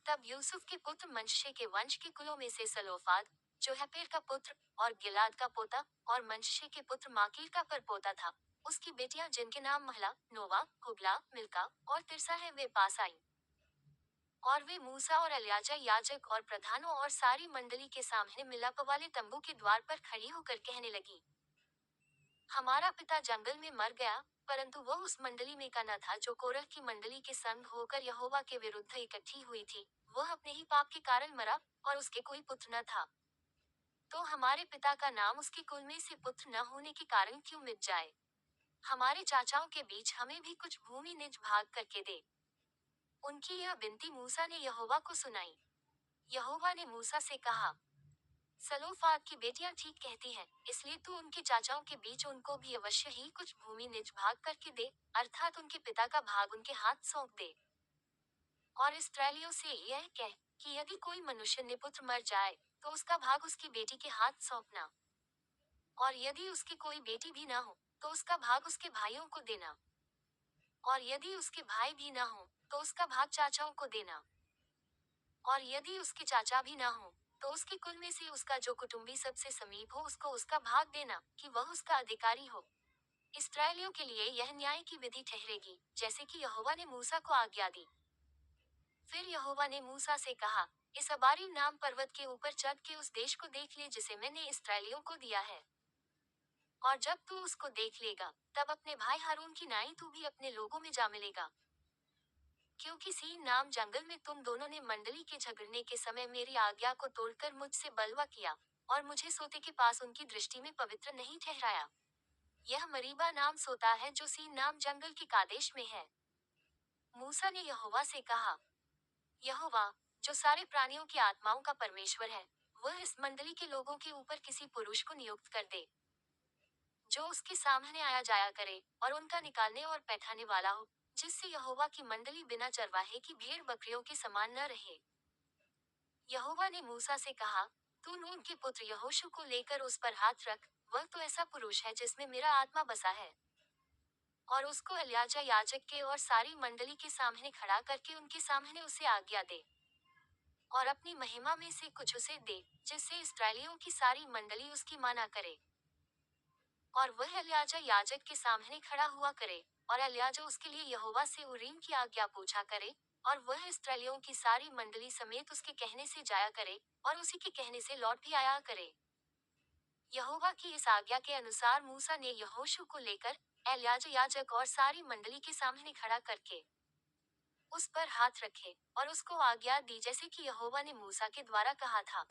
तब यूसुफ के पुत्र मनश्शे के वंश के कुलों में से सलोफाद, जो हेपेर का पुत्र और गिलाद का पोता और मनश्शे के पुत्र माकीर का परपोता था, उसकी बेटियां जिनके नाम महला, नोवा, हुगला, मिल्का और तिरसा है, वे पास आईं। और वे मूसा और एलियाजा याजक और प्रधानों और सारी मंडली के सामने मिलाप वाले तंबू के द्वार पर खड़ी होकर कहने लगी, हमारा पिता जंगल में मर गया, परंतु वह उस मंडली में का न था जो कोरह की मंडली के संग होकर यहोवा के विरुद्ध इकट्ठी हुई थी। वह अपने ही पाप के कारण मरा, और उसके कोई पुत्र न था। तो हमारे पिता का नाम उसके कुल में से पुत्र न होने के कारण क्यों मिट जाए? हमारे चाचाओं के बीच हमें भी कुछ भूमि निज भाग करके दे। उनकी यह विनती मूसा ने यहोवा को सुनाई। यहोवा ने मूसा से कहा, सलोफाद की बेटियां ठीक कहती हैं, इसलिए तू उनके चाचाओं के बीच उनको भी अवश्य ही कुछ भूमि निज भाग करके दे, अर्थात उनके पिता का भाग उनके हाथ सौंप दे। और इस्राएलियों से यह कह कि यदि कोई मनुष्य निपुत्र मर जाए, तो उसका भाग उसकी बेटी के हाथ सौंपना। और यदि उसकी कोई बेटी भी न हो, तो उसका भाग उसके भाइयों को देना। और यदि उसके भाई भी न हो, तो उसका भाग चाचाओं को देना। और यदि उसके चाचा भी न हो, तो उसके कुल में से उसका जो कुटुंबी सबसे समीप हो उसको उसका भाग देना, कि वह उसका अधिकारी हो। इस्राएलियों के लिए यह न्याय की विधि ठहरेगी, जैसे कि यहोवा ने मूसा को आज्ञा दी। फिर यहोवा ने मूसा से कहा, इस अबारीम नाम पर्वत के ऊपर चढ़ के उस देश को देख ले जिसे मैंने इस्राएलियों को दिया है। और जब तू उसको देख लेगा, तब अपने भाई हारून की नाई तू भी अपने लोगों में जा मिलेगा। क्योंकि सीन नाम जंगल में तुम दोनों ने मंडली के झगड़ने के समय मेरी आज्ञा को तोड़कर मुझसे बलवा किया, और मुझे सोते के पास उनकी दृष्टि में पवित्र नहीं ठहराया। यह मरीबा नाम सोता है जो सीन नाम जंगल के कादेश में है। मूसा ने यहोवा से कहा, यहोवा, जो सारे प्राणियों की आत्माओं का परमेश्वर है, वह इस मंडली के लोगों के ऊपर किसी पुरुष को नियुक्त कर दे, जो उसके सामने आया जाया करे, और उनका निकालने और बैठाने वाला हो, जिससे यहोवा की मंडली बिना चरवाहे की भेड़ बकरियों के समान न रहे। यहोवा ने मूसा से कहा, तू नून के पुत्र यहोशू को लेकर उस पर हाथ रख, वह तो ऐसा पुरुष है जिसमें मेरा आत्मा बसा है। और उसको एलियाजा याजक के और सारी मंडली के सामने खड़ा करके उनके सामने उसे आज्ञा दे, और अपनी महिमा में से कुछ उसे दे, जिससे इस्राएलियों की सारी मंडली उसकी माना करे। और वह एलियाजा याजक के सामने खड़ा हुआ करे, और एलियाजा उसके लिए यहोवा से उरीम की आज्ञा पूछा करे, और वह इस्राएलियों की सारी मंडली समेत उसके कहने से जाया करे, और उसी के कहने से लौट भी आया करे। यहोवा की इस आज्ञा के अनुसार मूसा ने यहोशू को लेकर एलियाजा याजक और सारी मंडली के सामने खड़ा करके उस पर हाथ रखे, और उसको आज्ञा दी जैसे कि यहोवा ने मूसा के द्वारा कहा था।